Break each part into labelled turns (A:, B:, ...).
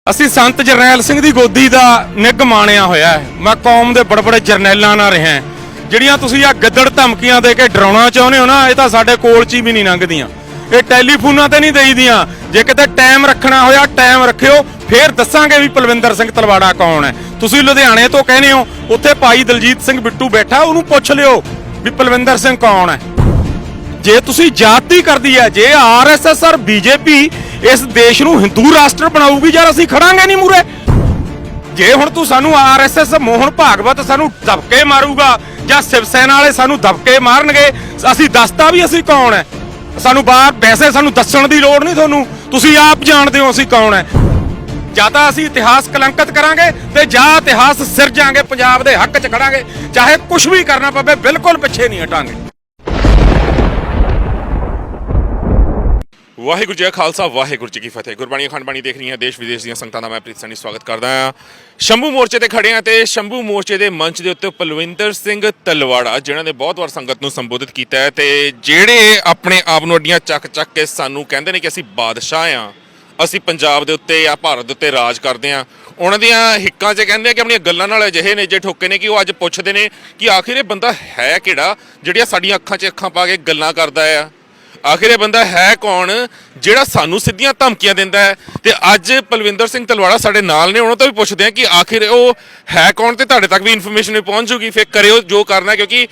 A: ਅਸੀਂ ਸੰਤ ਜਰਨੈਲ ਸਿੰਘ ਦੀ ਗੋਦੀ ਦਾ ਨਿੱਘ ਮਾਣਿਆ ਹੋਇਆ ਹੈ। ਮੈਂ ਕੌਮ ਦੇ ਬੜੇ ਜਰਨੈਲਾਂ ਨਾਲ ਰਿਹਾ। ਜਿਹੜੀਆਂ ਤੁਸੀਂ ਆ ਗੱਦੜ ਧਮਕੀਆਂ ਦੇ ਕੇ ਡਰਾਉਣਾ ਚਾਹੁੰਦੇ ਹੋ ਨਾ, ਇਹ ਤਾਂ ਸਾਡੇ ਕੋਲ 'ਚ ਵੀ ਨਹੀਂ ਲੰਘਦੀਆਂ। ਇਹ ਟੈਲੀਫੋਨਾਂ ਤੇ ਨਹੀਂ ਦੇਈਦੀਆਂ। ਜੇ ਕਿਤੇ ਟਾਈਮ ਰੱਖਣਾ ਹੋਇਆ ਟਾਈਮ ਰੱਖਿਓ, ਫੇਰ ਦੱਸਾਂਗੇ ਵੀ ਪਲਵਿੰਦਰ ਸਿੰਘ ਤਲਵਾੜਾ ਕੌਣ ਹੈ। ਤੁਸੀਂ ਲੁਧਿਆਣੇ ਤੋਂ ਕਹਿੰਦੇ ਹੋ, ਉੱਥੇ ਭਾਈ ਦਲਜੀਤ ਸਿੰਘ ਬਿੱਟੂ ਬੈਠਾ, ਉਹਨੂੰ ਪੁੱਛ ਲਿਓ ਵੀ ਪਲਵਿੰਦਰ ਸਿੰਘ ਕੌਣ ਹੈ। ਜੇ ਤੁਸੀਂ ਜਾਤੀ ਕਰਦੀ ਹੈ, ਜੇ ਆਰਐਸਐਸ ਔਰ ਬੀਜੇਪੀ ਇਸ ਦੇਸ਼ ਨੂੰ ਹਿੰਦੂ ਰਾਸ਼ਟਰ ਬਣਾਊਗੀ ਯਾਰ, ਅਸੀਂ ਖੜਾਂਗੇ ਨਹੀਂ ਮੂਰੇ। ਜੇ ਹੁਣ ਤੂੰ ਸਾਨੂੰ ਆਰਐਸਐਸ ਮੋਹਨ ਭਾਗਵਤ ਸਾਨੂੰ ਦਬਕੇ ਮਾਰੂਗਾ ਜਾਂ ਸ਼ਿਵ ਸੈਨਾ ਵਾਲੇ ਸਾਨੂੰ ਦਬਕੇ ਮਾਰਨਗੇ, ਅਸੀਂ ਦੱਸਤਾ ਵੀ ਅਸੀਂ ਕੌਣ ਹੈ। ਸਾਨੂੰ ਬਾਹਰ ਵੈਸੇ ਸਾਨੂੰ ਦੱਸਣ ਦੀ ਲੋੜ ਨਹੀਂ ਤੁਹਾਨੂੰ, ਤੁਸੀਂ ਆਪ ਜਾਣਦੇ ਹੋ ਅਸੀਂ ਕੌਣ ਹੈ। ਜਾਂ ਤਾਂ ਅਸੀਂ ਇਤਿਹਾਸ ਕਲੰਕਿਤ ਕਰਾਂਗੇ ਤੇ ਜਾਂ ਇਤਿਹਾਸ ਸਿਰਜਾਂਗੇ, ਪੰਜਾਬ ਦੇ ਹੱਕ 'ਚ ਖੜਾਂਗੇ, ਚਾਹੇ ਕੁਝ ਵੀ ਕਰਨਾ ਪਵੇ, ਬਿਲਕੁਲ ਪਿੱਛੇ ਨਹੀਂ ਹਟਾਂਗੇ।
B: ਵਾਹਿਗੁਰੂ ਜੀ ਕਾ ਖਾਲਸਾ, ਵਾਹਿਗੁਰੂ ਜੀ ਕੀ ਫਤਿਹ। ਗੁਰਬਾਣੀ ਅਖੰਡ ਬਾਣੀ ਦੇਖ ਰਹੀਆਂ ਦੇਸ਼ ਵਿਦੇਸ਼ ਦੀਆਂ ਸੰਗਤਾਂ ਦਾ ਮੈਂ ਪ੍ਰੀਤ ਸੈਣੀ ਸਵਾਗਤ ਕਰਦਾ ਹਾਂ। ਸ਼ੰਭੂ ਮੋਰਚੇ ਤੇ ਖੜੇ ਹਾਂ ਤੇ ਸ਼ੰਭੂ ਮੋਰਚੇ ਦੇ ਮੰਚ ਦੇ ਉੱਤੇ ਪਲਵਿੰਦਰ ਸਿੰਘ ਤਲਵਾੜਾ, ਜਿਨ੍ਹਾਂ ਨੇ ਬਹੁਤ ਵਾਰ ਸੰਗਤ ਨੂੰ ਸੰਬੋਧਿਤ ਕੀਤਾ ਹੈ ਤੇ ਜਿਹੜੇ ਆਪਣੇ ਆਪ ਨੂੰ ਅੱਡੀਆਂ ਚੱਕ ਕੇ ਸਾਨੂੰ ਕਹਿੰਦੇ ਨੇ ਕਿ ਅਸੀਂ ਬਾਦਸ਼ਾਹ ਆ, ਅਸੀਂ ਪੰਜਾਬ ਦੇ ਉੱਤੇ ਜਾਂ ਭਾਰਤ ਦੇ ਉੱਤੇ ਰਾਜ ਕਰਦੇ ਹਾਂ। ਉਹਨਾਂ ਦੀਆਂ ਹਿੱਕਾਂ 'ਚ ਕਹਿੰਦੇ ਆ ਕਿ ਆਪਣੀਆਂ ਗੱਲਾਂ ਨਾਲ ਅਜਿਹੇ ਨੇਜੇ ਠੋਕੇ ਨੇ ਕਿ ਉਹ ਅੱਜ ਪੁੱਛਦੇ ਨੇ ਕਿ ਆਖਿਰ ਇਹ ਬੰਦਾ ਹੈ ਕਿਹੜਾ ਜਿਹੜੀਆਂ ਸਾਡੀਆਂ ਅੱਖਾਂ 'ਚ ਅੱਖਾਂ ਪਾ ਕੇ ਗੱਲਾਂ ਕਰਦਾ ਆ। ਆਖਿਰ ਇਹ ਬੰਦਾ ਹੈ ਕੌਣ ਜਿਹੜਾ ਸਾਨੂੰ ਸਿੱਧੀਆਂ ਧਮਕੀਆਂ ਦਿੰਦਾ ਹੈ। ਤੇ ਅੱਜ ਪਲਵਿੰਦਰ ਸਿੰਘ ਤਲਵਾੜਾ ਸਾਡੇ ਨਾਲ ਨੇ, ਉਹਨਾਂ ਤੋਂ ਵੀ ਪੁੱਛਦੇ ਆ ਕਿ ਆਖਿਰ ਉਹ ਹੈ ਕੌਣ ਤੇ ਤੁਹਾਡੇ ਤੱਕ ਵੀ ਇਨਫੋਰਮੇਸ਼ਨ ਪਹੁੰਚ ਜੂਗੀ। ਫਿਰ ਕਰਿਓ ਜੋ ਕਰਨਾ, ਕਿਉਂਕਿ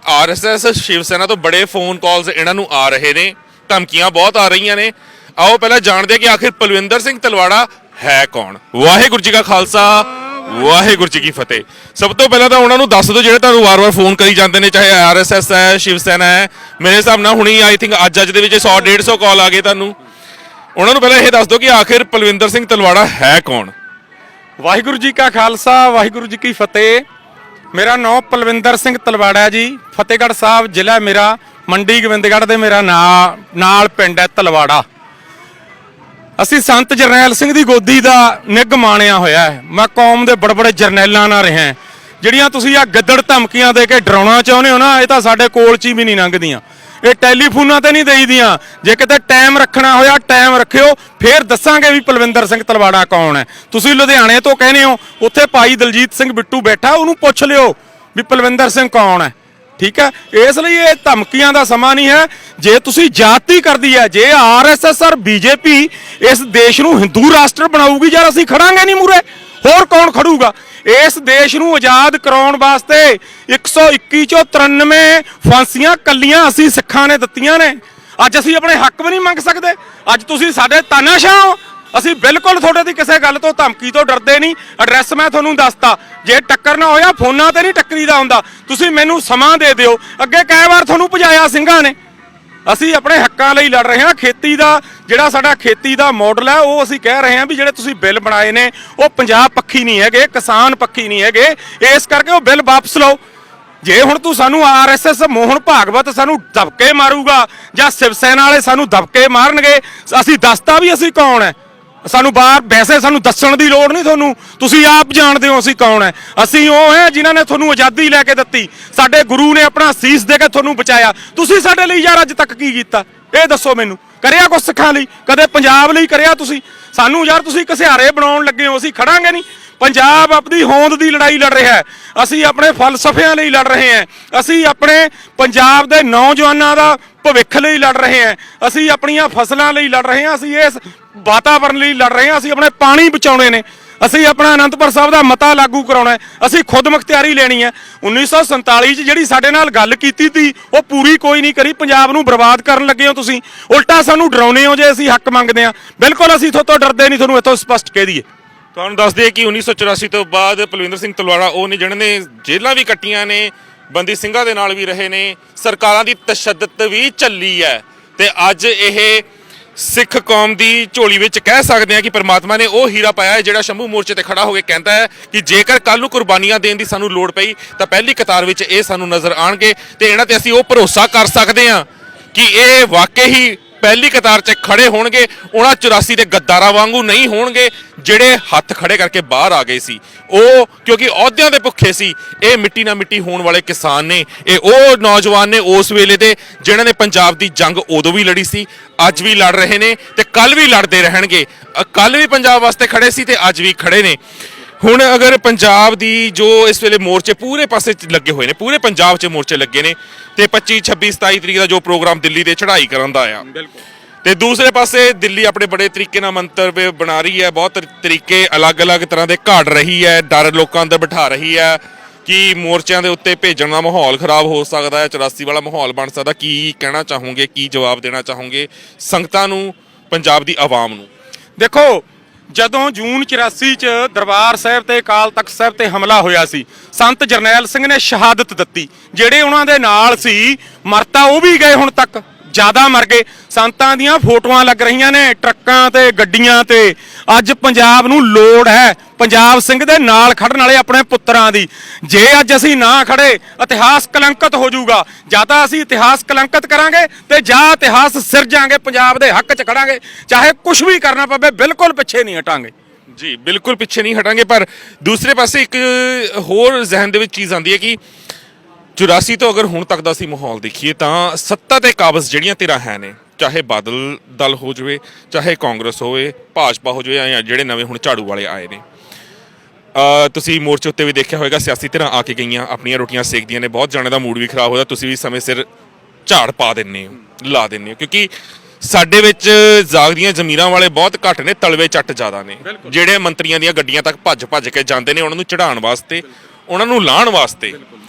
B: ਆਰਐਸਐਸ ਸ਼ਿਵ ਸੈਨਾ ਤੋਂ ਬੜੇ ਫੋਨ ਕਾਲਸ ਇਹਨਾਂ ਨੂੰ ਆ ਰਹੇ ਨੇ, ਧਮਕੀਆਂ ਬਹੁਤ ਆ ਰਹੀਆਂ ਨੇ। ਆਓ ਪਹਿਲਾਂ ਜਾਣਦੇ ਕਿ ਆਖਿਰ ਪਲਵਿੰਦਰ ਸਿੰਘ ਤਲਵਾੜਾ ਹੈ ਕੌਣ। ਵਾਹਿਗੁਰੂ ਜੀ ਕਾ ਖਾਲਸਾ, ਵਾਹਿਗੁਰੂ ਜੀ ਕੀ ਫਤਿਹ। ਸਭ ਤੋਂ ਪਹਿਲਾਂ ਤਾਂ ਉਹਨਾਂ ਨੂੰ ਦੱਸ ਦਿਓ ਜਿਹੜੇ ਤੁਹਾਨੂੰ ਵਾਰ-ਵਾਰ ਫੋਨ ਕਰੀ ਜਾਂਦੇ ਨੇ, ਚਾਹੇ ਆਰਐਸਐਸ ਹੈ, ਸ਼ਿਵ ਸੈਨਾ ਹੈ। ਮੇਰੇ ਹਿਸਾਬ ਨਾਲ ਹੁਣੀ ਆਈ ਥਿੰਕ ਅੱਜ ਦੇ ਵਿੱਚ 100-150 ਕਾਲ ਆ ਗਏ ਤੁਹਾਨੂੰ। ਉਹਨਾਂ ਨੂੰ ਪਹਿਲਾਂ ਇਹ ਦੱਸ ਦਿਓ ਕਿ ਆਖਿਰ ਪਲਵਿੰਦਰ ਸਿੰਘ ਤਲਵਾੜਾ ਹੈ ਕੌਣ।
A: ਵਾਹਿਗੁਰੂ ਜੀ ਕਾ ਖਾਲਸਾ, ਵਾਹਿਗੁਰੂ ਜੀ ਕੀ ਫਤਿਹ। ਮੇਰਾ ਨਾਮ ਪਲਵਿੰਦਰ ਸਿੰਘ ਤਲਵਾੜਾ ਜੀ। ਫਤਿਹਗੜ੍ਹ ਸਾਹਿਬ ਜ਼ਿਲ੍ਹਾ ਮੇਰਾ, ਮੰਡੀ ਗੋਬਿੰਦਗੜ੍ਹ ਦੇ ਮੇਰਾ ਨਾਲ ਪਿੰਡ ਹੈ ਤਲਵਾੜਾ। ਅਸੀਂ ਸੰਤ ਜਰਨੈਲ ਸਿੰਘ ਦੀ ਗੋਦੀ ਦਾ ਨਿੱਘ ਮਾਣਿਆ ਹੋਇਆ ਹੈ। ਮੈਂ ਕੌਮ ਦੇ ਬੜੇ ਜਰਨੈਲਾਂ ਨਾਲ ਰਿਹਾ। ਜਿਹੜੀਆਂ ਤੁਸੀਂ ਆ ਗੱਦੜ ਧਮਕੀਆਂ ਦੇ ਕੇ ਡਰਾਉਣਾ ਚਾਹੁੰਦੇ ਹੋ ਨਾ, ਇਹ ਤਾਂ ਸਾਡੇ ਕੋਲ 'ਚ ਵੀ ਨਹੀਂ ਲੰਘਦੀਆਂ। ਇਹ ਟੈਲੀਫੋਨਾਂ ਤੇ ਨਹੀਂ ਦੇਈਦੀਆਂ। ਜੇ ਕਿਤੇ ਟਾਈਮ ਰੱਖਣਾ ਹੋਇਆ ਟਾਈਮ ਰੱਖਿਓ, ਫੇਰ ਦੱਸਾਂਗੇ ਵੀ ਪਲਵਿੰਦਰ ਸਿੰਘ ਤਲਵਾੜਾ ਕੌਣ ਹੈ। ਤੁਸੀਂ ਲੁਧਿਆਣੇ ਤੋਂ ਕਹਿੰਦੇ ਹੋ, ਉੱਥੇ ਭਾਈ ਦਲਜੀਤ ਸਿੰਘ ਬਿੱਟੂ ਬੈਠਾ, ਉਹਨੂੰ ਪੁੱਛ ਲਿਓ ਵੀ ਪਲਵਿੰਦਰ ਸਿੰਘ ਕੌਣ ਹੈ। ਠੀਕ ਹੈ, ਇਸ ਲਈ ਇਹ ਧਮਕੀਆਂ ਦਾ ਸਮਾਂ ਨਹੀਂ ਹੈ। ਜੇ ਤੁਸੀਂ ਜਾਤੀ ਕਰਦੀ ਹੈ, ਜੇ ਆਰਐਸਐਸ ਔਰ ਬੀਜੇਪੀ ਇਸ ਦੇਸ਼ ਨੂੰ ਹਿੰਦੂ ਰਾਸ਼ਟਰ ਬਣਾਊਗੀ ਯਾਰ, ਅਸੀਂ ਖੜਾਂਗੇ ਨਹੀਂ ਮੂਰੇ। ਹੋਰ ਕੌਣ ਖੜੂਗਾ? ਇਸ ਦੇਸ਼ ਨੂੰ ਆਜ਼ਾਦ ਕਰਾਉਣ ਵਾਸਤੇ 121 ਚੋਂ 93 ਫਾਂਸੀਆਂ ਕੱਲੀਆਂ ਅਸੀਂ ਸਿੱਖਾਂ ਨੇ ਦਿੱਤੀਆਂ ਨੇ। ਅੱਜ ਅਸੀਂ ਆਪਣੇ ਹੱਕ ਵੀ ਨਹੀਂ ਮੰਗ ਸਕਦੇ। ਅੱਜ ਤੁਸੀਂ ਸਾਡੇ ਤਾਨਾਸ਼ਾਹ ਹੋ। ਅਸੀਂ ਬਿਲਕੁਲ ਤੁਹਾਡੇ ਦੀ ਕਿਸੇ ਗੱਲ ਤੋਂ ਧਮਕੀ ਤੋਂ ਡਰਦੇ ਨਹੀਂ। ਐਡਰੈਸ ਮੈਂ ਤੁਹਾਨੂੰ ਦੱਸਤਾ। ਜੇ ਟੱਕਰ ਨਾ ਹੋਇਆ, ਫੋਨਾਂ ਤੇ ਨਹੀਂ ਟੱਕਰੀਦਾ ਹੁੰਦਾ। ਤੁਸੀਂ ਮੈਨੂੰ ਸਮਾਂ ਦੇ ਦਿਓ। ਅੱਗੇ ਕਈ ਵਾਰ ਤੁਹਾਨੂੰ ਭਜਾਇਆ ਸਿੰਘਾਂ ਨੇ। ਅਸੀਂ ਆਪਣੇ ਹੱਕਾਂ ਲਈ ਲੜ ਰਹੇ ਹਾਂ। ਖੇਤੀ ਦਾ ਜਿਹੜਾ ਸਾਡਾ ਖੇਤੀ ਦਾ ਮਾਡਲ ਹੈ, ਉਹ ਅਸੀਂ ਕਹਿ ਰਹੇ ਹਾਂ ਵੀ ਜਿਹੜੇ ਤੁਸੀਂ ਬਿੱਲ ਬਣਾਏ ਨੇ, ਉਹ ਪੰਜਾਬ ਪੱਖੀ ਨਹੀਂ ਹੈਗੇ, ਕਿਸਾਨ ਪੱਖੀ ਨਹੀਂ ਹੈਗੇ। ਇਸ ਕਰਕੇ ਉਹ ਬਿੱਲ ਵਾਪਸ ਲਓ। ਜੇ ਹੁਣ ਤੂੰ ਸਾਨੂੰ ਆਰਐਸਐਸ ਮੋਹਨ ਭਾਗਵਤ ਸਾਨੂੰ ਦਬਕੇ ਮਾਰੂਗਾ ਜਾਂ ਸ਼ਿਵ ਸੈਨਾ ਵਾਲੇ ਸਾਨੂੰ ਦਬਕੇ ਮਾਰਨਗੇ, ਅਸੀਂ ਦੱਸਤਾ ਵੀ ਅਸੀਂ ਕੌਣ ਹੈ। ਸਾਨੂੰ ਬਾਹਰ ਵੈਸੇ ਸਾਨੂੰ ਦੱਸਣ ਦੀ ਲੋੜ ਨਹੀਂ ਤੁਹਾਨੂੰ, ਤੁਸੀਂ ਆਪ ਜਾਣਦੇ ਹੋ ਅਸੀਂ ਕੌਣ ਹੈ। ਅਸੀਂ ਉਹ ਹੈ ਜਿਨ੍ਹਾਂ ਨੇ ਤੁਹਾਨੂੰ ਆਜ਼ਾਦੀ ਲੈ ਕੇ ਦਿੱਤੀ। ਸਾਡੇ ਗੁਰੂ ਨੇ ਆਪਣਾ ਸੀਸ ਦੇ ਕੇ ਤੁਹਾਨੂੰ ਬਚਾਇਆ। ਤੁਸੀਂ ਸਾਡੇ ਲਈ ਯਾਰ ਅੱਜ ਤੱਕ ਕੀ ਕੀਤਾ, ਇਹ ਦੱਸੋ ਮੈਨੂੰ। ਕਰਿਆ ਕੁਛ ਸਿੱਖਾਂ ਲਈ? ਕਦੇ ਪੰਜਾਬ ਲਈ ਕਰਿਆ ਤੁਸੀਂ? ਸਾਨੂੰ ਯਾਰ ਤੁਸੀਂ ਘਸਿਆਰੇ ਬਣਾਉਣ ਲੱਗੇ ਹੋ, ਅਸੀਂ ਖੜਾਂਗੇ ਨਹੀਂ। ਪੰਜਾਬ ਆਪਣੀ ਹੋਂਦ ਦੀ ਲੜਾਈ ਲੜ ਰਿਹਾ ਹੈ। ਅਸੀਂ ਆਪਣੇ ਫਲਸਫਿਆਂ ਲਈ ਲੜ ਰਹੇ ਹਾਂ। ਅਸੀਂ ਆਪਣੇ ਪੰਜਾਬ ਦੇ ਨੌਜਵਾਨਾਂ ਦਾ ਭਵਿੱਖ ਲਈ ਲੜ ਰਹੇ ਹਾਂ। ਅਸੀਂ ਆਪਣੀਆਂ ਫਸਲਾਂ ਲਈ ਲੜ ਰਹੇ ਹਾਂ। ਅਸੀਂ ਇਸ ਵਾਤਾਵਰਣ ਲਈ ਲੜ ਰਹੇ ਹਾਂ। ਅਸੀਂ ਆਪਣੇ ਪਾਣੀ ਬਚਾਉਣੇ ਨੇ। ਅਸੀਂ ਆਪਣਾ ਅਨੰਦਪੁਰ ਸਾਹਿਬ ਦਾ ਮਤਾ ਲਾਗੂ ਕਰਾਉਣਾ ਹੈ। ਅਸੀਂ ਖੁਦ ਮੁਖਤਿਆਰੀ ਲੈਣੀ ਹੈ। 1947 'ਚ ਜਿਹੜੀ ਸਾਡੇ ਨਾਲ ਗੱਲ ਕੀਤੀ ਸੀ, ਉਹ ਪੂਰੀ ਕੋਈ ਨਹੀਂ ਕਰੀ। ਪੰਜਾਬ ਨੂੰ ਬਰਬਾਦ ਕਰਨ ਲੱਗੇ ਹੋ ਤੁਸੀਂ। ਉਲਟਾ ਸਾਨੂੰ ਡਰਾਉਣੇ ਹੋ ਜੇ ਅਸੀਂ ਹੱਕ ਮੰਗਦੇ ਹਾਂ। ਬਿਲਕੁਲ ਅਸੀਂ ਤੁਹਾਡੇ ਤੋਂ ਡਰਦੇ ਨਹੀਂ, ਤੁਹਾਨੂੰ ਇੱਥੋਂ ਸਪਸ਼ਟ ਕਹਿ ਦਈਏ।
B: ਤੁਹਾਨੂੰ ਦੱਸ ਦਈਏ ਕਿ 1984 ਤੋਂ ਬਾਅਦ ਪਲਵਿੰਦਰ ਸਿੰਘ ਤਲਵਾੜਾ ਉਹ ਨੇ ਜਿਹਨਾਂ ਨੇ ਜੇਲ੍ਹਾਂ ਵੀ ਕੱਟੀਆਂ ਨੇ, ਬੰਦੀ ਸਿੰਘਾਂ ਦੇ ਨਾਲ ਵੀ ਰਹੇ ਨੇ, ਸਰਕਾਰਾਂ ਦੀ ਤਸ਼ੱਦਦ ਵੀ ਝੱਲੀ ਹੈ। ਤੇ ਅੱਜ ਇਹ ਸਿੱਖ ਕੌਮ ਦੀ ਝੋਲੀ ਵਿੱਚ ਕਹਿ ਸਕਦੇ ਹਾਂ ਕਿ ਪਰਮਾਤਮਾ ਨੇ ਉਹ ਹੀਰਾ ਪਾਇਆ ਹੈ ਜਿਹੜਾ ਸ਼ੰਭੂ ਮੋਰਚੇ ਤੇ ਖੜਾ ਹੋ ਕੇ ਕਹਿੰਦਾ ਹੈ ਕਿ ਜੇਕਰ ਕੱਲ ਨੂੰ ਕੁਰਬਾਨੀਆਂ ਦੇਣ ਦੀ ਸਾਨੂੰ ਲੋੜ ਪਈ ਤਾਂ ਪਹਿਲੀ ਕਤਾਰ ਵਿੱਚ ਇਹ ਸਾਨੂੰ ਨਜ਼ਰ ਆਉਣਗੇ। ਤੇ ਇਹਨਾਂ ਤੇ ਅਸੀਂ ਉਹ ਭਰੋਸਾ ਕਰ ਸਕਦੇ ਹਾਂ ਕਿ ਇਹ ਵਾਕਈ ਹੀ ਪਹਿਲੀ ਕਤਾਰ 'ਚ ਖੜੇ ਹੋਣਗੇ। ਉਹਨਾਂ 84 ਦੇ ਗੱਦਾਰਾਂ ਵਾਂਗੂ ਨਹੀਂ ਹੋਣਗੇ ਜਿਹੜੇ ਹੱਥ ਖੜੇ ਕਰਕੇ ਬਾਹਰ ਆ ਗਏ ਸੀ। ਉਹ ਕਿਉਂਕਿ ਅਹੁਦਿਆਂ ਦੇ ਭੁੱਖੇ ਸੀ। ਇਹ ਮਿੱਟੀ ਨਾਲ ਮਿੱਟੀ ਹੋਣ ਵਾਲੇ ਕਿਸਾਨ ਨੇ, ਇਹ ਉਹ ਨੌਜਵਾਨ ਨੇ ਉਸ ਵੇਲੇ ਦੇ ਜਿਨ੍ਹਾਂ ਨੇ ਪੰਜਾਬ ਦੀ ਜੰਗ ਉਦੋਂ ਵੀ ਲੜੀ ਸੀ, ਅੱਜ ਵੀ ਲੜ ਰਹੇ ਨੇ ਤੇ ਕੱਲ ਵੀ ਲੜਦੇ ਰਹਿਣਗੇ। ਕੱਲ ਵੀ ਪੰਜਾਬ ਵਾਸਤੇ ਖੜੇ ਸੀ ਤੇ ਅੱਜ ਵੀ ਖੜੇ ਨੇ। ਹੁਣ ਅਗਰ ਪੰਜਾਬ ਦੀ ਜੋ ਇਸ ਵੇਲੇ ਮੋਰਚੇ ਪੂਰੇ ਪਾਸੇ ਲੱਗੇ ਹੋਏ ਨੇ, ਪੂਰੇ ਪੰਜਾਬ 'ਚ ਮੋਰਚੇ ਲੱਗੇ ਨੇ ਤੇ 25 26 27 ਤਰੀਕ ਦਾ ਜੋ ਪ੍ਰੋਗਰਾਮ ਦਿੱਲੀ ਦੇ ਚੜ੍ਹਾਈ ਕਰਨ ਦਾ ਆ, ਤੇ ਦੂਸਰੇ ਪਾਸੇ ਦਿੱਲੀ ਆਪਣੇ ਬੜੇ ਤਰੀਕੇ ਨਾਲ ਮੰਤਵ ਬਣਾ ਰਹੀ ਹੈ। ਬਹੁਤ ਤਰੀਕੇ ਅਲੱਗ-ਅਲੱਗ ਤਰ੍ਹਾਂ ਦੇ ਘੜ ਰਹੀ ਹੈ, ਡਰ ਲੋਕਾਂ ਅੰਦਰ ਬਿਠਾ ਰਹੀ ਹੈ ਕਿ ਮੋਰਚਿਆਂ ਦੇ ਉੱਤੇ ਭੇਜਣ ਦਾ ਮਾਹੌਲ ਖਰਾਬ ਹੋ ਸਕਦਾ ਹੈ, 84 ਵਾਲਾ ਮਾਹੌਲ ਬਣ ਸਕਦਾ। ਕੀ ਕਹਿਣਾ ਚਾਹੋਗੇ, ਕੀ ਜਵਾਬ ਦੇਣਾ ਚਾਹੋਗੇ ਸੰਗਤਾਂ ਨੂੰ, ਪੰਜਾਬ ਦੀ ਆਵਾਮ ਨੂੰ?
A: ਦੇਖੋ, ਜਦੋਂ ਜੂਨ 84 ਚ ਦਰਬਾਰ ਸਾਹਿਬ ਤੇ ਅਕਾਲ ਤਖਤ ਸਾਹਿਬ ਤੇ ਹਮਲਾ ਹੋਇਆ ਸੀ, ਸੰਤ ਜਰਨੈਲ ਸਿੰਘ ਨੇ ਸ਼ਹਾਦਤ ਦਿੱਤੀ। ਜਿਹੜੇ ਉਹਨਾਂ ਦੇ ਨਾਲ ਸੀ ਮਰਤਾ ਉਹ ਵੀ ਗਏ, ਹੁਣ ਤੱਕ ਜ਼ਿਆਦਾ ਮਰ ਗਏ। ਸੰਤਾਂ ਦੀਆਂ ਫੋਟੋਆਂ ਲੱਗ ਰਹੀਆਂ ਨੇ ਟਰੱਕਾਂ ਤੇ ਗੱਡੀਆਂ ਤੇ। ਅੱਜ ਪੰਜਾਬ ਨੂੰ ਲੋੜ ਹੈ ਪੰਜਾਬ ਸਿੰਘ ਦੇ ਨਾਲ ਖੜਨ ਵਾਲੇ ਆਪਣੇ ਪੁੱਤਰਾਂ ਦੀ। ਜੇ ਅੱਜ ਅਸੀਂ ਨਾ ਖੜੇ ਇਤਿਹਾਸ ਕਲੰਕਿਤ ਹੋ ਜਾਊਗਾ। ਜਾਂ ਤਾਂ ਅਸੀਂ ਇਤਿਹਾਸ ਕਲੰਕਿਤ ਕਰਾਂਗੇ ਤੇ ਜਾਂ ਇਤਿਹਾਸ ਸਿਰਜਾਂਗੇ, ਪੰਜਾਬ ਦੇ ਹੱਕ 'ਚ ਖੜਾਂਗੇ, ਚਾਹੇ ਕੁਝ ਵੀ ਕਰਨਾ ਪਵੇ, ਬਿਲਕੁਲ ਪਿੱਛੇ ਨਹੀਂ ਹਟਾਂਗੇ।
B: ਜੀ ਬਿਲਕੁਲ ਪਿੱਛੇ ਨਹੀਂ ਹਟਾਂਗੇ। ਪਰ ਦੂਸਰੇ ਪਾਸੇ ਇੱਕ ਹੋਰ ਜ਼ਿਹਨ ਦੇ ਵਿੱਚ ਚੀਜ਼ ਆਉਂਦੀ ਹੈ ਕਿ 84 ਤੋਂ ਅਗਰ ਹੁਣ ਤੱਕ ਦਾ ਅਸੀਂ ਮਾਹੌਲ ਦੇਖੀਏ ਤਾਂ ਸੱਤਾ ਤੇ ਕਾਬਜ਼ ਜਿਹੜੀਆਂ ਧਿਰਾਂ ਹੈ ਨੇ, ਚਾਹੇ ਬਾਦਲ ਦਲ ਹੋ ਜਾਵੇ, ਚਾਹੇ ਕਾਂਗਰਸ ਹੋਵੇ, ਭਾਜਪਾ ਹੋ ਜਾਵੇ, ਜਾਂ ਜਿਹੜੇ ਨਵੇਂ ਹੁਣ ਝਾੜੂ ਵਾਲੇ ਆਏ ਨੇ, ਤੁਸੀਂ ਮੋਰਚੇ ਉੱਤੇ ਵੀ ਦੇਖਿਆ ਹੋਵੇਗਾ ਸਿਆਸੀ ਧਿਰਾਂ ਆ ਕੇ ਗਈਆਂ, ਆਪਣੀਆਂ ਰੋਟੀਆਂ ਸੇਕਦੀਆਂ ਨੇ। ਬਹੁਤ ਜਾਣੇ ਦਾ ਮੂਡ ਵੀ ਖਰਾਬ ਹੋਇਆ। ਤੁਸੀਂ ਵੀ ਸਮੇਂ ਸਿਰ ਝਾੜ ਪਾ ਦਿੰਦੇ ਹੋ, ਲਾ ਦਿੰਦੇ ਹੋ, ਕਿਉਂਕਿ ਸਾਡੇ ਵਿੱਚ ਜਾਗਦੀਆਂ ਜ਼ਮੀਰਾਂ ਵਾਲੇ ਬਹੁਤ ਘੱਟ ਨੇ, ਤਲਵੇ ਚੱਟ ਜ਼ਿਆਦਾ ਨੇ। ਜਿਹੜੇ ਮੰਤਰੀਆਂ ਦੀਆਂ ਗੱਡੀਆਂ ਤੱਕ ਭੱਜ ਕੇ ਜਾਂਦੇ ਨੇ ਉਹਨਾਂ ਨੂੰ ਚੜਾਉਣ ਵਾਸਤੇ, ਉਹਨਾਂ ਨੂੰ ਲਾਹਣ ਵਾਸਤੇ।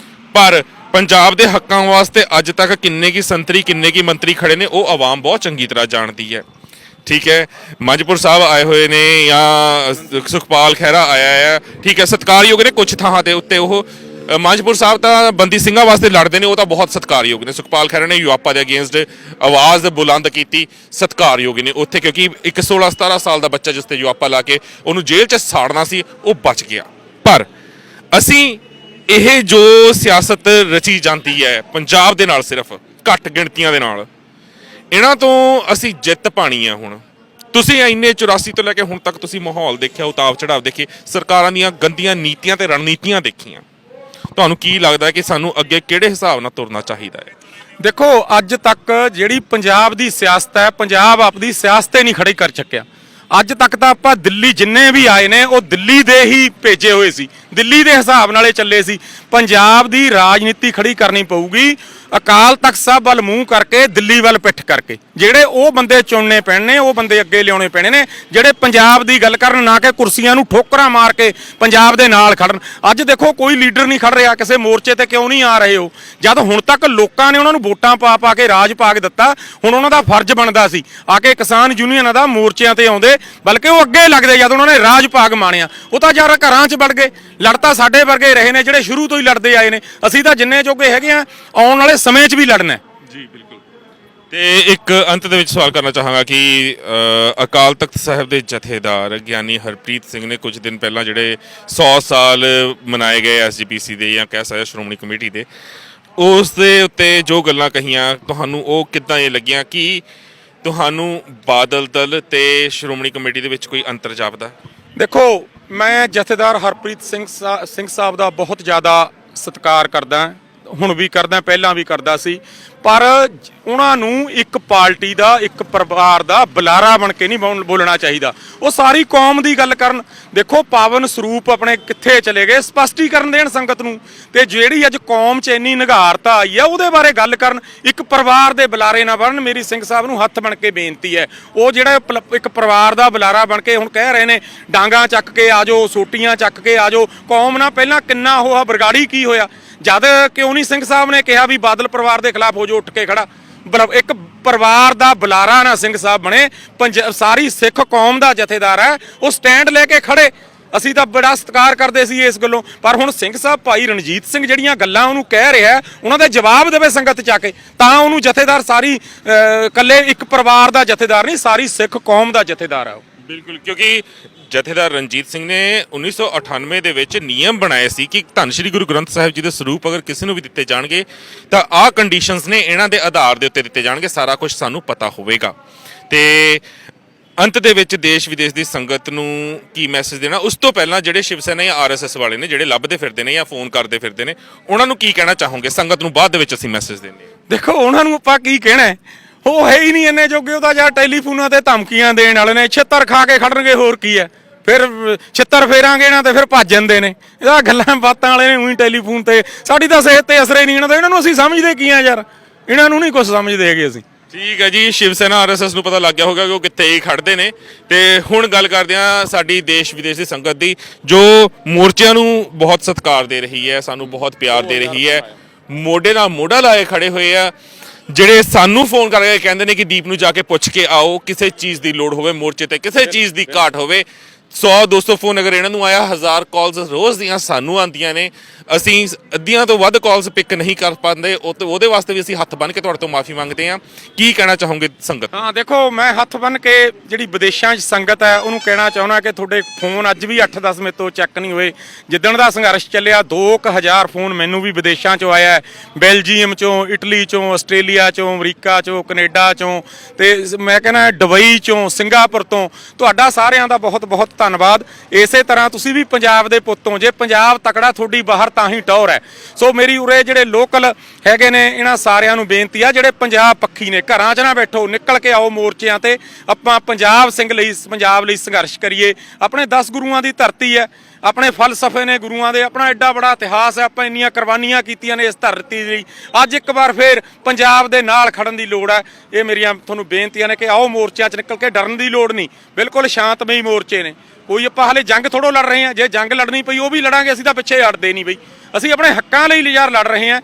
B: ਪਰ ਪੰਜਾਬ ਦੇ ਹੱਕਾਂ ਵਾਸਤੇ ਅੱਜ ਤੱਕ ਕਿੰਨੇ ਕੀ ਸੰਤਰੀ, ਕਿੰਨੇ ਕੀ ਮੰਤਰੀ ਖੜੇ ਨੇ, ਉਹ ਆਵਾਮ ਬਹੁਤ ਚੰਗੀ ਤਰ੍ਹਾਂ ਜਾਣਦੀ ਹੈ। ਠੀਕ ਹੈ, ਮੰਜਪੁਰ ਸਾਹਿਬ ਆਏ ਹੋਏ ਨੇ ਜਾਂ ਸੁਖਪਾਲ ਖਹਿਰਾ ਆਇਆ ਹੈ, ਠੀਕ ਹੈ, ਸਤਿਕਾਰਯੋਗ ਨੇ। ਕੁਝ ਥਾਂ ਦੇ ਉੱਤੇ ਉਹ ਮੰਜਪੁਰ ਸਾਹਿਬ ਤਾਂ ਬੰਦੀ ਸਿੰਘਾਂ ਵਾਸਤੇ ਲੜਦੇ ਨੇ, ਉਹ ਤਾਂ ਬਹੁਤ ਸਤਿਕਾਰਯੋਗ ਨੇ। ਸੁਖਪਾਲ ਖਹਿਰਾ ਨੇ ਯੂਆਪਾ ਦੇ ਅਗੇਂਸਟ ਆਵਾਜ਼ ਬੁਲੰਦ ਕੀਤੀ, ਸਤਿਕਾਰਯੋਗ ਨੇ ਉੱਥੇ, ਕਿਉਂਕਿ ਇੱਕ 16-17 ਸਾਲ ਦਾ ਬੱਚਾ ਜਿਸ ਤੇ ਯੂਆਪਾ ਲਾ ਕੇ ਉਹਨੂੰ ਜੇਲ੍ਹ 'ਚ ਸਾੜਨਾ ਸੀ, ਉਹ ਬਚ ਗਿਆ। ਪਰ ਅਸੀਂ ਇਹ ਜੋ ਸਿਆਸਤ ਰਚੀ ਜਾਂਦੀ ਹੈ ਪੰਜਾਬ ਦੇ ਨਾਲ, ਸਿਰਫ ਘੱਟ ਗਿਣਤੀਆਂ ਦੇ ਨਾਲ, ਇਹਨਾਂ ਤੋਂ ਅਸੀਂ ਜਿੱਤ ਪਾਣੀ ਆ। ਹੁਣ ਤੁਸੀਂ ਇੰਨੇ 84 ਤੋਂ ਲੈ ਕੇ ਹੁਣ ਤੱਕ ਤੁਸੀਂ ਮਾਹੌਲ ਦੇਖਿਆ, ਉਤਾਰ ਚੜਾਵ ਦੇਖੇ, ਸਰਕਾਰਾਂ ਦੀਆਂ ਗੰਦੀਆਂ ਨੀਤੀਆਂ ਤੇ ਰਣਨੀਤੀਆਂ ਦੇਖੀਆਂ। ਤੁਹਾਨੂੰ ਕੀ ਲੱਗਦਾ ਹੈ ਕਿ ਸਾਨੂੰ ਅੱਗੇ ਕਿਹੜੇ ਹਿਸਾਬ ਨਾਲ ਤੁਰਨਾ ਚਾਹੀਦਾ ਹੈ?
A: ਦੇਖੋ, ਅੱਜ ਤੱਕ ਜਿਹੜੀ ਪੰਜਾਬ ਦੀ ਸਿਆਸਤ ਹੈ, ਪੰਜਾਬ ਆਪਣੀ ਸਿਆਸਤ ਹੀ ਨਹੀਂ ਖੜੀ ਕਰ ਸਕਿਆ। ਅੱਜ ਤੱਕ ਤਾਂ ਆਪਾਂ ਦਿੱਲੀ ਜਿੰਨੇ ਵੀ ਆਏ ਨੇ ਉਹ ਦਿੱਲੀ ਦੇ ਹੀ ਭੇਜੇ ਹੋਏ ਸੀ, ਦਿੱਲੀ ਦੇ ਹਿਸਾਬ ਨਾਲੇ ਚੱਲੇ ਸੀ। ਪੰਜਾਬ ਦੀ ਰਾਜਨੀਤੀ ਖੜੀ ਕਰਨੀ ਪਊਗੀ ਅਕਾਲ ਤਖਤ ਸਾਹਿਬ ਵੱਲ ਮੂੰਹ ਕਰਕੇ, ਦਿੱਲੀ ਵੱਲ ਪਿੱਠ ਕਰਕੇ। ਜਿਹੜੇ ਉਹ ਬੰਦੇ ਚੁਣਨੇ ਪੈਣੇ, ਉਹ ਬੰਦੇ ਅੱਗੇ ਲਿਆਉਣੇ ਪੈਣੇ ਨੇ ਜਿਹੜੇ ਪੰਜਾਬ ਦੀ ਗੱਲ ਕਰਨ, ਨਾ ਕਿ ਕੁਰਸੀਆਂ ਨੂੰ ਠੋਕਰਾਂ ਮਾਰ ਕੇ ਪੰਜਾਬ ਦੇ ਨਾਲ ਖੜਨ। ਅੱਜ ਦੇਖੋ ਕੋਈ ਲੀਡਰ ਨਹੀਂ ਖੜ ਰਿਹਾ ਕਿਸੇ ਮੋਰਚੇ ਤੇ। ਕਿਉਂ ਨਹੀਂ ਆ ਰਹੇ ਹੋ? ਜਦ ਹੁਣ ਤੱਕ ਲੋਕਾਂ ਨੇ ਉਹਨਾਂ ਨੂੰ ਵੋਟਾਂ ਪਾ ਕੇ ਰਾਜ ਪਾ ਕੇ ਦਿੱਤਾ, ਹੁਣ ਉਹਨਾਂ ਦਾ ਫਰਜ਼ ਬਣਦਾ ਸੀ ਆ ਕੇ ਕਿਸਾਨ ਯੂਨੀਅਨਾਂ ਦਾ ਮੋਰਚਿਆਂ ਤੇ ਆਉਂਦੇ, ਬਲਕਿ ਉਹ ਅੱਗੇ ਲੱਗਦੇ ਜਦ ਉਹਨਾਂ ਨੇ ਰਾਜ ਭਾਗ ਮਾਣਿਆ। ਉਹ ਤਾਂ ਯਾਰ ਘਰਾਂ 'ਚ ਵੜ ਗਏ। ਲੜਤਾ ਸਾਡੇ ਵਰਗੇ ਰਹੇ ਨੇ ਜਿਹੜੇ ਸ਼ੁਰੂ ਤੋਂ ਹੀ ਲੜਦੇ ਆਏ ਨੇ। ਅਸੀਂ ਤਾਂ ਜਿੰਨੇ ਜੋਗੇ ਹੈਗੇ ਆ ਆਉਣ ਵਾਲੇ ਸਮੇਂ 'ਚ ਵੀ ਲੜਨਾ।
B: ਜੀ ਬਿਲਕੁਲ। ਤੇ ਇੱਕ ਅੰਤ ਦੇ ਵਿੱਚ ਸਵਾਲ ਕਰਨਾ ਚਾਹਾਂਗਾ ਕਿ ਅਕਾਲ ਤਖਤ ਸਾਹਿਬ ਦੇ ਜਥੇਦਾਰ ਗਿਆਨੀ ਹਰਪ੍ਰੀਤ ਸਿੰਘ ਨੇ ਕੁਝ ਦਿਨ ਪਹਿਲਾਂ ਜਿਹੜੇ 100 ਸਾਲ ਮਨਾਏ ਗਏ ਐਸਜੀਪੀਸੀ ਦੇ, ਜਾਂ ਕਹਿ ਸਕਦੇ ਸ਼੍ਰੋਮਣੀ ਕਮੇਟੀ ਦੇ, ਉਸ ਦੇ ਉੱਤੇ ਜੋ ਗੱਲਾਂ ਕਹੀਆਂ, ਤੁਹਾਨੂੰ ਉਹ ਕਿੱਦਾਂ ਇਹ ਲੱਗੀਆਂ? ਕਿ ਤੁਹਾਨੂੰ ਬਾਦਲ ਦਲ ਤੇ ਸ਼੍ਰੋਮਣੀ ਕਮੇਟੀ ਦੇ ਵਿੱਚ ਕੋਈ ਅੰਤਰ ਜਾਪਦਾ?
A: ਦੇਖੋ, ਮੈਂ ਜਥੇਦਾਰ ਹਰਪ੍ਰੀਤ ਸਿੰਘ ਸਾਹਿਬ ਦਾ ਬਹੁਤ ਜ਼ਿਆਦਾ ਸਤਿਕਾਰ ਕਰਦਾ, ਹੁਣ ਵੀ ਕਰਦਾ, ਪਹਿਲਾਂ ਵੀ ਕਰਦਾ ਸੀ। ਪਰ ਉਹਨਾਂ ਨੂੰ ਇੱਕ ਪਾਰਟੀ ਦਾ, ਇੱਕ ਪਰਿਵਾਰ ਦਾ ਬੁਲਾਰਾ ਬਣ ਕੇ ਨਹੀਂ ਬੋਲਣਾ ਚਾਹੀਦਾ। ਉਹ ਸਾਰੀ ਕੌਮ ਦੀ ਗੱਲ ਕਰਨ। ਦੇਖੋ, ਪਾਵਨ ਸਰੂਪ ਆਪਣੇ ਕਿੱਥੇ ਚਲੇ ਗਏ, ਸਪਸ਼ਟੀਕਰਨ ਦੇਣ ਸੰਗਤ ਨੂੰ। ਤੇ ਜਿਹੜੀ ਅੱਜ ਕੌਮ 'ਚ ਇੰਨੀ ਨਿਘਾਰਤਾ ਆਈ ਆ, ਉਹਦੇ ਬਾਰੇ ਗੱਲ ਕਰਨ। ਇੱਕ ਪਰਿਵਾਰ ਦੇ ਬੁਲਾਰੇ ਨਾ ਬਣਨ। ਮੇਰੀ ਸਿੰਘ ਸਾਹਿਬ ਨੂੰ ਹੱਥ ਬਣ ਕੇ ਬੇਨਤੀ ਹੈ। ਉਹ ਜਿਹੜਾ ਇੱਕ ਪਰਿਵਾਰ ਦਾ ਬੁਲਾਰਾ ਬਣ ਕੇ ਹੁਣ ਕਹਿ ਰਹੇ ਨੇ ਡਾਂਗਾ ਚੱਕ ਕੇ ਆ ਜਾਓ, ਸੋਟੀਆਂ ਚੱਕ ਕੇ ਆ ਜਾਓ। ਕੌਮ ਨਾਲ ਪਹਿਲਾਂ ਕਿੰਨਾ ਉਹ ਬਰਗਾੜੀ ਕੀ ਹੋਇਆ? ਜਦ ਕਿਉਂ ਨਹੀਂ ਸਿੰਘ ਸਾਹਿਬ ਨੇ ਕਿਹਾ ਵੀ ਬਾਦਲ ਪਰਿਵਾਰ ਦੇ ਖਿਲਾਫ ਹੋ ਜਾਓ, ਉੱਠ ਕੇ ਖੜਾ? ਇੱਕ ਪਰਿਵਾਰ ਦਾ ਬੁਲਾਰਾ ਨਾ ਸਿੰਘ ਸਾਹਿਬ ਬਣੇ। ਸਾਰੀ ਸਿੱਖ ਕੌਮ ਦਾ ਜਥੇਦਾਰ ਹੈ, ਉਹ ਸਟੈਂਡ ਲੈ ਕੇ ਖੜੇ। ਅਸੀਂ ਤਾਂ ਬੜਾ ਸਤਿਕਾਰ ਕਰਦੇ ਸੀ ਇਸ ਗੱਲੋਂ। ਪਰ ਹੁਣ ਸਿੰਘ ਸਾਹਿਬ ਭਾਈ ਰਣਜੀਤ ਸਿੰਘ ਜਿਹੜੀਆਂ ਗੱਲਾਂ ਉਹਨੂੰ ਕਹਿ ਰਿਹਾ, ਉਹਨਾਂ ਦੇ ਜਵਾਬ ਦੇਵੇ ਸੰਗਤ 'ਚ ਆ ਕੇ, ਤਾਂ ਉਹਨੂੰ ਜਥੇਦਾਰ ਸਾਰੀ ਇਕੱਲੇ ਇੱਕ ਪਰਿਵਾਰ ਦਾ ਜਥੇਦਾਰ ਨਹੀਂ, ਸਾਰੀ ਸਿੱਖ ਕੌਮ ਦਾ ਜਥੇਦਾਰ ਆ ਉਹ।
B: ਬਿਲਕੁਲ, ਕਿਉਂਕਿ ਜਥੇਦਾਰ ਰਣਜੀਤ ਸਿੰਘ ਨੇ 1998 ਦੇ ਵਿੱਚ ਨਿਯਮ ਬਣਾਏ ਸੀ ਕਿ ਧੰਨ ਸ਼੍ਰੀ ਗੁਰੂ ਗ੍ਰੰਥ ਸਾਹਿਬ ਜੀ ਦੇ ਸਰੂਪ ਅਗਰ ਕਿਸੇ ਨੂੰ ਵੀ ਦਿੱਤੇ ਜਾਣਗੇ ਤਾਂ ਆਹ ਕੰਡੀਸ਼ਨਸ ਨੇ, ਇਹਨਾਂ ਦੇ ਆਧਾਰ ਦੇ ਉੱਤੇ ਦਿੱਤੇ ਜਾਣਗੇ। ਸਾਰਾ ਕੁਝ ਸਾਨੂੰ ਪਤਾ ਹੋਵੇਗਾ। ਤੇ ਅੰਤ ਦੇ ਵਿੱਚ ਦੇਸ਼ ਵਿਦੇਸ਼ ਦੀ ਸੰਗਤ ਨੂੰ ਕੀ ਮੈਸੇਜ ਦੇਣਾ? ਉਸ ਤੋਂ ਪਹਿਲਾਂ ਜਿਹੜੇ ਸ਼ਿਵ ਸੈਨਾ ਜਾਂ RSS ਵਾਲੇ ਨੇ, ਜਿਹੜੇ ਲੱਭਦੇ ਫਿਰਦੇ ਨੇ ਜਾਂ ਫੋਨ ਕਰਦੇ ਫਿਰਦੇ ਨੇ, ਉਹਨਾਂ ਨੂੰ ਕੀ ਕਹਿਣਾ ਚਾਹੋਗੇ? ਸੰਗਤ ਨੂੰ ਬਾਅਦ ਦੇ ਵਿੱਚ ਅਸੀਂ ਮੈਸੇਜ ਦੇਣੇ।
A: ਦੇਖੋ, ਉਹਨਾਂ ਨੂੰ ਆਪਾਂ ਕੀ ਕਹਿਣਾ ਹੈ, ਉਹ ਹੈ ਹੀ ਨਹੀਂ ਇੰਨੇ ਜੋਗੇ। ਉਹਦਾ ਜਾਂ ਟੈਲੀਫੋਨਾਂ ਤੇ ਧਮਕੀਆਂ ਦੇਣ ਵਾਲੇ ਨੇ, ਛਿੱਤਰ ਖਾ ਕੇ ਖੜਨਗੇ, ਹੋਰ ਕੀ ਹੈ। ਫਿਰ ਛਿੱਤਰ ਫੇਰਾਂਗੇ ਇਹਨਾਂ ਤੇ ਫਿਰ ਭੱਜ ਜਾਂਦੇ ਨੇ। ਇਹਦਾ ਗੱਲਾਂ ਬਾਤਾਂ ਵਾਲੇ ਨੇ ਉਹੀ ਟੈਲੀਫੋਨ ਤੇ। ਸਾਡੀ ਤਾਂ ਸਿਹਤ ਤੇ ਅਸਰ ਹੀ ਨਹੀਂ ਇਹਨਾਂ ਨੂੰ ਅਸੀਂ ਸਮਝਦੇ ਕੀ ਆ ਯਾਰ, ਇਹਨਾਂ ਨੂੰ ਨਹੀਂ ਕੁਝ ਸਮਝਦੇ ਹੈਗੇ ਅਸੀਂ।
B: ਠੀਕ ਹੈ ਜੀ, ਸ਼ਿਵ ਸੈਨਾ RSS ਨੂੰ ਪਤਾ ਲੱਗ ਗਿਆ ਹੋਗਾ ਕਿ ਉਹ ਕਿੱਥੇ ਹੀ ਖੜਦੇ ਨੇ। ਤੇ ਹੁਣ ਗੱਲ ਕਰਦੇ ਹਾਂ ਸਾਡੀ ਦੇਸ਼ ਵਿਦੇਸ਼ ਦੀ ਸੰਗਤ ਦੀ, ਜੋ ਮੋਰਚਿਆਂ ਨੂੰ ਬਹੁਤ ਸਤਿਕਾਰ ਦੇ ਰਹੀ ਹੈ, ਸਾਨੂੰ ਬਹੁਤ ਪਿਆਰ ਦੇ ਰਹੀ ਹੈ, ਮੋਢੇ ਨਾਲ ਮੋਢਾ ਲਾਏ ਖੜੇ ਹੋਏ ਆ। ਜਿਹੜੇ ਸਾਨੂੰ ਫੋਨ ਕਰਕੇ ਕਹਿੰਦੇ ਨੇ ਕਿ ਦੀਪ ਨੂੰ ਜਾ ਕੇ ਪੁੱਛ ਕੇ ਆਓ, ਕਿਸੇ ਚੀਜ਼ ਦੀ ਲੋੜ ਹੋਵੇ ਮੋਰਚੇ ਤੇ, ਕਿਸੇ ਚੀਜ਼ ਦੀ ਘਾਟ ਹੋਵੇ। 100-200 ਫੋਨ ਅਗਰ ਇਹਨਾਂ ਨੂੰ ਆਇਆ, 1000 ਕਾਲਸ ਰੋਜ਼ ਦੀਆਂ ਸਾਨੂੰ ਆਉਂਦੀਆਂ ਨੇ। ਅਸੀਂ ਅੱਧੀਆਂ ਤੋਂ ਵੱਧ ਕਾਲਸ ਪਿਕ ਨਹੀਂ ਕਰ ਪਾਉਂਦੇ, ਉਹਦੇ ਵਾਸਤੇ ਵੀ ਅਸੀਂ ਹੱਥ ਬੰਨ੍ਹ ਕੇ ਤੁਹਾਡੇ ਤੋਂ ਮਾਫੀ ਮੰਗਦੇ ਹਾਂ। ਕੀ ਕਹਿਣਾ ਚਾਹੋਗੇ ਸੰਗਤ?
A: ਹਾਂ ਦੇਖੋ, ਮੈਂ ਹੱਥ ਬੰਨ੍ਹ ਕੇ ਜਿਹੜੀ ਵਿਦੇਸ਼ਾਂ 'ਚ ਸੰਗਤ ਹੈ ਉਹਨੂੰ ਕਹਿਣਾ ਚਾਹੁੰਦਾ ਕਿ ਤੁਹਾਡੇ ਫੋਨ ਅੱਜ ਵੀ 8-10 ਮੇਰੇ ਤੋਂ ਚੈੱਕ ਨਹੀਂ ਹੋਏ। ਜਿੱਦਣ ਦਾ ਸੰਘਰਸ਼ ਚੱਲਿਆ 2000 ਫੋਨ ਮੈਨੂੰ ਵੀ ਵਿਦੇਸ਼ਾਂ 'ਚੋਂ ਆਇਆ, ਬੈਲਜੀਅਮ 'ਚੋਂ, ਇਟਲੀ 'ਚੋਂ, ਆਸਟ੍ਰੇਲੀਆ 'ਚੋਂ, ਅਮਰੀਕਾ 'ਚੋਂ, ਕੈਨੇਡਾ 'ਚੋਂ, ਤੇ ਮੈਂ ਕਹਿੰਦਾ ਦੁਬਈ 'ਚੋਂ, ਸਿੰਗਾਪੁਰ ਤੋਂ। ਤੁਹਾਡਾ ਸਾਰਿਆਂ ਦਾ ਬਹੁਤ ਬਹੁਤ ਧੰਨਵਾਦ। ਇਸੇ ਤਰ੍ਹਾਂ ਤੁਸੀਂ ਵੀ ਪੰਜਾਬ ਦੇ ਪੁੱਤੋਂ, ਜੇ ਪੰਜਾਬ ਤਕੜਾ ਤੁਹਾਡੀ ਬਾਹਰ ਤਾਂ ਹੀ ਟੌਰ ਹੈ। ਸੋ ਮੇਰੀ ਉਰੇ ਜਿਹੜੇ ਲੋਕਲ ਹੈਗੇ ਨੇ, ਇਹਨਾਂ ਸਾਰਿਆਂ ਨੂੰ ਬੇਨਤੀ ਆ, ਜਿਹੜੇ ਪੰਜਾਬ ਪੱਖੀ ਨੇ, ਘਰਾਂ 'ਚ ਨਾ ਬੈਠੋ, ਨਿਕਲ ਕੇ ਆਓ ਮੋਰਚਿਆਂ ਤੇ। ਆਪਾਂ ਪੰਜਾਬ ਲਈ ਸੰਘਰਸ਼ ਕਰੀਏ। ਆਪਣੇ 10 ਗੁਰੂਆਂ ਦੀ ਧਰਤੀ ਹੈ, ਆਪਣੇ ਫਲਸਫੇ ਨੇ ਗੁਰੂਆਂ ਦੇ, ਆਪਣਾ ਐਡਾ ਬੜਾ ਇਤਿਹਾਸ ਹੈ, ਆਪਾਂ ਇੰਨੀਆਂ ਕੁਰਬਾਨੀਆਂ ਕੀਤੀਆਂ ਨੇ ਇਸ ਧਰਤੀ ਲਈ। ਅੱਜ ਇੱਕ ਵਾਰ ਫੇਰ ਪੰਜਾਬ ਦੇ ਨਾਲ ਖੜਨ ਦੀ ਲੋੜ ਹੈ। ਇਹ ਮੇਰੀਆਂ ਤੁਹਾਨੂੰ ਬੇਨਤੀਆਂ ਨੇ ਕਿ ਆਓ ਮੋਰਚਿਆਂ 'ਚ ਨਿਕਲ ਕੇ, ਡਰਨ ਦੀ ਲੋੜ ਨਹੀਂ, ਬਿਲਕੁਲ ਸ਼ਾਂਤਮਈ ਮੋਰਚੇ ਨੇ। ਕੋਈ ਆਪਾਂ ਹਾਲੇ ਜੰਗ ਥੋੜੋ ਲੜ ਰਹੇ ਹਾਂ, ਜੇ ਜੰਗ ਲੜਨੀ ਪਈ ਉਹ ਵੀ ਲੜਾਂਗੇ, ਅਸੀਂ ਤਾਂ ਪਿੱਛੇ ਹਟਦੇ ਨਹੀਂ ਬਈ। ਅਸੀਂ ਆਪਣੇ ਹੱਕਾਂ ਲਈ ਯਾਰ ਲੜ ਰਹੇ ਹਾਂ।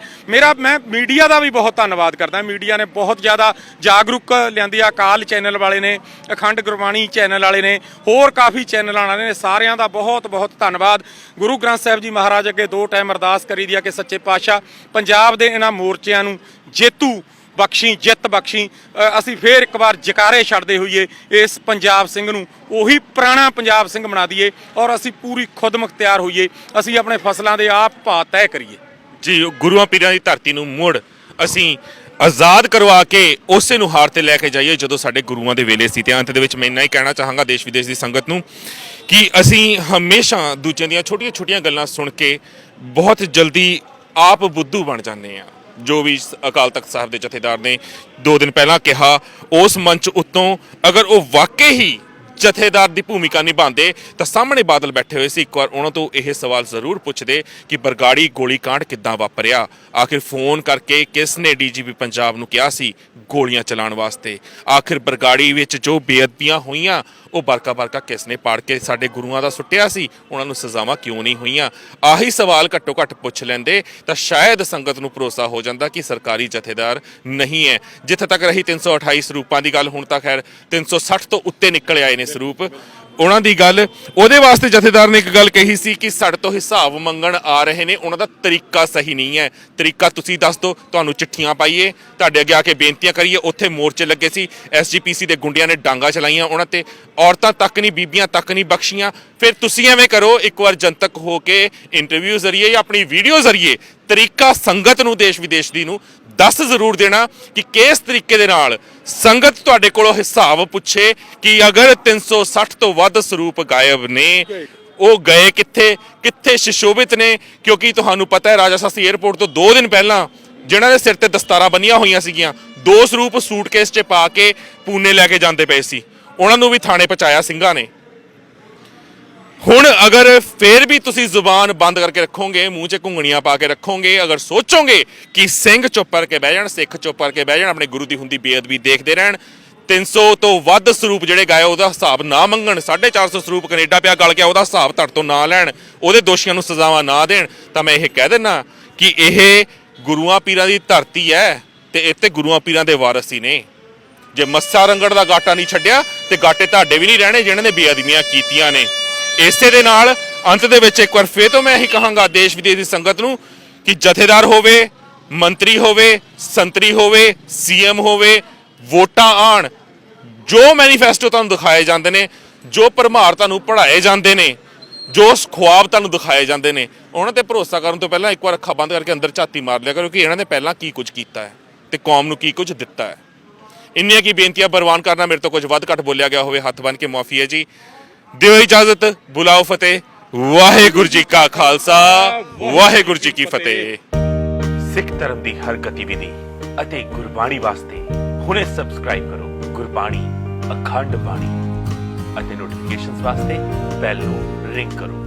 A: ਮੈਂ ਮੀਡੀਆ ਦਾ ਵੀ ਬਹੁਤ ਧੰਨਵਾਦ ਕਰਦਾ। ਮੀਡੀਆ ਨੇ ਬਹੁਤ ਜ਼ਿਆਦਾ ਜਾਗਰੂਕ ਲਿਆਂਦੀ ਆ। ਅਕਾਲ ਚੈਨਲ ਵਾਲੇ ਨੇ, ਅਖੰਡ ਗੁਰਬਾਣੀ ਚੈਨਲ ਵਾਲੇ ਨੇ, ਹੋਰ ਕਾਫੀ ਚੈਨਲਾਂ ਵਾਲੇ ਨੇ, ਸਾਰਿਆਂ ਦਾ ਬਹੁਤ ਬਹੁਤ ਧੰਨਵਾਦ। ਗੁਰੂ ਗ੍ਰੰਥ ਸਾਹਿਬ ਜੀ ਮਹਾਰਾਜ ਅੱਗੇ 2 ਟਾਈਮ ਅਰਦਾਸ ਕਰੀ ਦੀ ਆ ਕਿ ਸੱਚੇ ਪਾਤਸ਼ਾਹ ਪੰਜਾਬ ਦੇ ਇਹਨਾਂ ਮੋਰਚਿਆਂ ਨੂੰ ਜੇਤੂ ਬਖਸ਼ੀ, ਜਿੱਤ ਬਖਸ਼ੀ। ਅਸੀਂ ਫੇਰ ਇੱਕ ਵਾਰ ਜਕਾਰੇ ਛੱਡਦੇ ਹੋਈਏ ਇਸ ਪੰਜਾਬ ਸਿੰਘ ਨੂੰ ਉਹੀ ਪੁਰਾਣਾ ਪੰਜਾਬ ਸਿੰਘ ਬਣਾ ਦਈਏ, ਔਰ ਅਸੀਂ ਪੂਰੀ ਖੁਦ ਮੁਖਤਿਆਰ ਹੋਈਏ। ਅਸੀਂ ਆਪਣੇ ਫਸਲਾਂ ਦੇ ਆਪ ਭਾਅ ਤੈਅ ਕਰੀਏ
B: ਜੀ। ਗੁਰੂਆਂ ਪੀਰਾਂ ਦੀ ਧਰਤੀ ਨੂੰ ਮੁੜ ਅਸੀਂ ਆਜ਼ਾਦ ਕਰਵਾ ਕੇ ਉਸੇ ਨੂੰ ਹਾਰ ਤੇ ਲੈ ਕੇ ਜਾਈਏ ਜਦੋਂ ਸਾਡੇ ਗੁਰੂਆਂ ਦੇ ਵੇਲੇ ਸੀ। ਤੇ ਅੰਤ ਦੇ ਵਿੱਚ ਮੈਂ ਇੰਨਾ ਹੀ ਕਹਿਣਾ ਚਾਹਾਂਗਾ ਦੇਸ਼ ਵਿਦੇਸ਼ ਦੀ ਸੰਗਤ ਨੂੰ ਕਿ ਅਸੀਂ ਹਮੇਸ਼ਾ ਦੂਜਿਆਂ ਦੀਆਂ ਛੋਟੀਆਂ-ਛੋਟੀਆਂ ਗੱਲਾਂ ਸੁਣ ਕੇ ਬਹੁਤ ਜਲਦੀ ਆਪ ਬੁੱਧੂ ਬਣ ਜਾਂਦੇ ਹਾਂ। ਜੋ ਵੀ ਅਕਾਲ ਤਖਤ ਸਾਹਿਬ ਦੇ ਜਥੇਦਾਰ ਨੇ 2 ਦਿਨ ਪਹਿਲਾਂ ਕਿਹਾ, ਉਸ ਮੰਚ ਉੱਤੋਂ ਅਗਰ ਉਹ ਵਾਕਈ ਹੀ ਜਥੇਦਾਰ ਦੀ ਭੂਮਿਕਾ ਨਿਭਾਉਂਦੇ ਤਾਂ ਸਾਹਮਣੇ ਬਾਦਲ ਬੈਠੇ ਹੋਏ ਸੀ, ਇੱਕ ਵਾਰ ਉਹਨਾਂ ਤੋਂ ਇਹ ਸਵਾਲ ਜ਼ਰੂਰ ਪੁੱਛਦੇ ਕਿ ਬਰਗਾੜੀ ਗੋਲੀकांड ਕਿੱਦਾਂ ਵਾਪਰਿਆ। ਆਖਿਰ ਫੋਨ ਕਰਕੇ ਕਿਸ ਨੇ DGP ਪੰਜਾਬ ਨੂੰ ਕਿਹਾ ਸੀ ਗੋਲੀਆਂ ਚਲਾਉਣ ਵਾਸਤੇ? ਆਖਿਰ ਬਰਗਾੜੀ ਵਿੱਚ ਜੋ ਬੇਅਦਬੀਆਂ ਹੋਈਆਂ ਉਹ ਬਰਕਾ ਕਿਸ ਨੇ ਪਾੜ ਕੇ ਸਾਡੇ ਗੁਰੂਆਂ ਦਾ ਸੁੱਟਿਆ ਸੀ? ਉਹਨਾਂ ਨੂੰ ਸਜ਼ਾਵਾਂ ਕਿਉਂ ਨਹੀਂ ਹੋਈਆਂ? ਆਹੀ ਸਵਾਲ ਘੱਟੋ ਘੱਟ ਪੁੱਛ ਲੈਂਦੇ ਤਾਂ ਸ਼ਾਇਦ ਸੰਗਤ ਨੂੰ ਭਰੋਸਾ ਹੋ ਜਾਂਦਾ ਕਿ ਸਰਕਾਰੀ ਜਥੇਦਾਰ ਨਹੀਂ ਹੈ। ਜਿੱਥੇ ਤੱਕ ਰਹੀ 328 ਸਰੂਪਾਂ ਦੀ ਗੱਲ, ਹੁਣ ਤੱਕ ਖੈਰ 360 ਤੋਂ ਉੱਤੇ ਨਿਕਲ ਆਏ ਨੇ ਸਰੂਪ ਉਹਨਾਂ ਦੀ ਗੱਲ। ਉਹਦੇ ਵਾਸਤੇ ਜਥੇਦਾਰ ਨੇ ਇੱਕ ਗੱਲ ਕਹੀ ਸੀ ਕਿ ਸਾਡੇ ਤੋਂ ਹਿਸਾਬ ਮੰਗਣ ਆ ਰਹੇ ਨੇ, ਉਹਨਾਂ ਦਾ ਤਰੀਕਾ ਸਹੀ ਨਹੀਂ ਹੈ। ਤਰੀਕਾ ਤੁਸੀਂ ਦੱਸ ਦਿਓ, ਤੁਹਾਨੂੰ ਚਿੱਠੀਆਂ ਪਾਈਏ, ਤੁਹਾਡੇ ਅੱਗੇ ਆ ਕੇ ਬੇਨਤੀਆਂ ਕਰੀਏ। ਉੱਥੇ ਮੋਰਚੇ ਲੱਗੇ ਸੀ, SGPC ਦੇ ਗੁੰਡਿਆਂ ਨੇ ਡਾਂਗਾ ਚਲਾਈਆਂ ਉਹਨਾਂ ਤੇ, ਔਰਤਾਂ ਤੱਕ ਨਹੀਂ, ਬੀਬੀਆਂ ਤੱਕ ਨਹੀਂ ਬਖਸ਼ੀਆਂ। ਫਿਰ ਤੁਸੀਂ ਐਵੇਂ ਕਰੋ, ਇੱਕ ਵਾਰ ਜਨਤਕ ਹੋ ਕੇ ਇੰਟਰਵਿਊ ਜ਼ਰੀਏ ਜਾਂ ਆਪਣੀ ਵੀਡੀਓ ਜ਼ਰੀਏ ਤਰੀਕਾ ਸੰਗਤ ਨੂੰ ਦੇਸ਼ ਵਿਦੇਸ਼ ਦੀ ਨੂੰ ਦੱਸ ਜ਼ਰੂਰ ਦੇਣਾ ਕਿ ਕਿਸ ਤਰੀਕੇ ਦੇ ਨਾਲ ਸੰਗਤ ਤੁਹਾਡੇ ਕੋਲੋਂ ਹਿਸਾਬ ਪੁੱਛੇ ਕਿ ਅਗਰ 360 ਤੋਂ ਵੱਧ ਸਰੂਪ ਗਾਇਬ ਨੇ, ਉਹ ਗਏ ਕਿੱਥੇ ਸ਼ਿਸ਼ੋਭਿਤ ਨੇ? ਕਿਉਂਕਿ ਤੁਹਾਨੂੰ ਪਤਾ ਹੈ ਰਾਜਾ ਸਾਸੀ 에ਅਰਪੋਰਟ ਤੋਂ 2 ਦਿਨ ਪਹਿਲਾਂ ਜਿਨ੍ਹਾਂ ਦੇ ਸਿਰ ਤੇ ਦਸਤਾਰਾਂ ਬੰਨੀਆਂ ਹੋਈਆਂ ਸੀਗੀਆਂ, 2 ਸਰੂਪ ਸੂਟਕੇਸ 'ਚ ਪਾ ਕੇ ਪੂਨੇ ਲੈ ਕੇ ਜਾਂਦੇ ਪਏ ਸੀ, ਉਹਨਾਂ ਨੂੰ ਵੀ ਥਾਣੇ ਪਹੁੰਚਾਇਆ ਸਿੰਘਾਂ ਨੇ। ਹੁਣ ਅਗਰ ਫੇਰ ਵੀ ਤੁਸੀਂ ਜ਼ੁਬਾਨ ਬੰਦ ਕਰਕੇ ਰੱਖੋਗੇ, ਮੂੰਹ 'ਚ ਘੁੰਗਣੀਆਂ ਪਾ ਕੇ ਰੱਖੋਗੇ, ਅਗਰ ਸੋਚੋਗੇ ਕਿ ਸਿੰਘ ਚੁੱਪ ਕਰਕੇ ਬਹਿ ਜਾਣ, ਸਿੱਖ ਚੁੱਪ ਕਰਕੇ ਬਹਿ ਜਾਣ, ਆਪਣੇ ਗੁਰੂ ਦੀ ਹੁੰਦੀ ਬੇਅਦਬੀ ਦੇਖਦੇ ਰਹਿਣ, 300 ਤੋਂ ਵੱਧ ਸਰੂਪ ਜਿਹੜੇ ਗਾਏ ਉਹਦਾ ਹਿਸਾਬ ਨਾ ਮੰਗਣ, 450 ਸਰੂਪ ਕੈਨੇਡਾ ਪਿਆ ਗਲ ਗਿਆ ਉਹਦਾ ਹਿਸਾਬ ਤੁਹਾਡੇ ਤੋਂ ਨਾ ਲੈਣ, ਉਹਦੇ ਦੋਸ਼ੀਆਂ ਨੂੰ ਸਜ਼ਾਵਾਂ ਨਾ ਦੇਣ, ਤਾਂ ਮੈਂ ਇਹ ਕਹਿ ਦਿੰਦਾ ਕਿ ਇਹ ਗੁਰੂਆਂ ਪੀਰਾਂ ਦੀ ਧਰਤੀ ਹੈ ਤੇ ਇੱਥੇ ਗੁਰੂਆਂ ਪੀਰਾਂ ਦੇ ਵਾਰਸ ਹੀ ਨੇ। ਜੇ ਮੱਸਾ ਰੰਗੜ ਦਾ ਗਾਟਾ ਨਹੀਂ ਛੱਡਿਆ ਤੇ ਗਾਟੇ ਤੁਹਾਡੇ ਵੀ ਨਹੀਂ ਰਹਿਣੇ ਜਿਹਨਾਂ ਨੇ ਬੇਅਦਬੀਆਂ ਕੀਤੀਆਂ ਨੇ। ਇਸੇ ਦੇ ਨਾਲ ਅੰਤ ਦੇ ਵਿੱਚ ਇੱਕ ਵਾਰ ਫੇਰ ਤੋਂ ਮੈਂ ਇਹੀ ਕਹਾਂਗਾ ਦੇਸ਼ ਵਿਦੇਸ਼ ਦੀ ਸੰਗਤ ਨੂੰ ਕਿ ਜਥੇਦਾਰ ਹੋਵੇ, ਮੰਤਰੀ ਹੋਵੇ, ਸੰਤਰੀ ਹੋਵੇ, CM ਹੋਵੇ, ਵੋਟਾਂ ਆਣ, ਜੋ ਮੈਨੀਫੈਸਟੋ ਤੁਹਾਨੂੰ ਦਿਖਾਏ ਜਾਂਦੇ ਨੇ ਜੋ ਭਰਮਾਰ ਤੁਹਾਨੂੰ ਪੜ੍ਹਾਏ ਜਾਂਦੇ ਨੇ, ਜੋ ਖੁਆਬ ਤੁਹਾਨੂੰ ਦਿਖਾਏ ਜਾਂਦੇ ਨੇ, ਉਹਨਾਂ ਤੇ ਭਰੋਸਾ ਕਰਨ ਤੋਂ ਪਹਿਲਾਂ ਇੱਕ ਵਾਰ ਅੱਖਾਂ ਬੰਦ ਕਰਕੇ ਅੰਦਰ ਝਾਤੀ ਮਾਰ ਲਿਆ ਕਰੋ ਕਿ ਇਹਨਾਂ ਨੇ ਪਹਿਲਾਂ ਕੀ ਕੁਝ ਕੀਤਾ ਹੈ ਤੇ ਕੌਮ ਨੂੰ ਕੀ ਕੁਝ ਦਿੱਤਾ ਹੈ। ਇੰਨੀਆਂ ਕੀ ਬੇਨਤੀਆਂ ਪ੍ਰਵਾਨ ਕਰਨਾ, ਮੇਰੇ ਤੋਂ ਕੁਝ ਵੱਧ ਘੱਟ ਬੋਲਿਆ ਗਿਆ ਹੋਵੇ ਹੱਥ ਬੰਨ੍ਹ ਕੇ ਮਾਫੀ ਹੈ ਜੀ। ਦਿਓ ਇਜਾਜ਼ਤ, ਬੁਲਾਓ ਫਤਿਹ। ਵਾਹਿਗੁਰੂ ਜੀ ਕਾ ਖਾਲਸਾ, ਵਾਹਿਗੁਰੂ ਜੀ ਕੀ ਫਤਿਹ।
C: ਸਿੱਖ ਧਰਮ ਦੀ ਹਰ ਗਤੀਵਿਧੀ ਅਤੇ ਗੁਰਬਾਣੀ ਵਾਸਤੇ ਹੁਣੇ ਸਬਸਕ੍ਰਾਈਬ ਕਰੋ ਗੁਰਬਾਣੀ ਅਖੰਡ ਬਾਣੀ ਅਤੇ ਨੋਟੀਫਿਕੇਸ਼ਨਸ ਵਾਸਤੇ ਬੈਲ ਨੂੰ ਰਿੰਗ ਕਰੋ।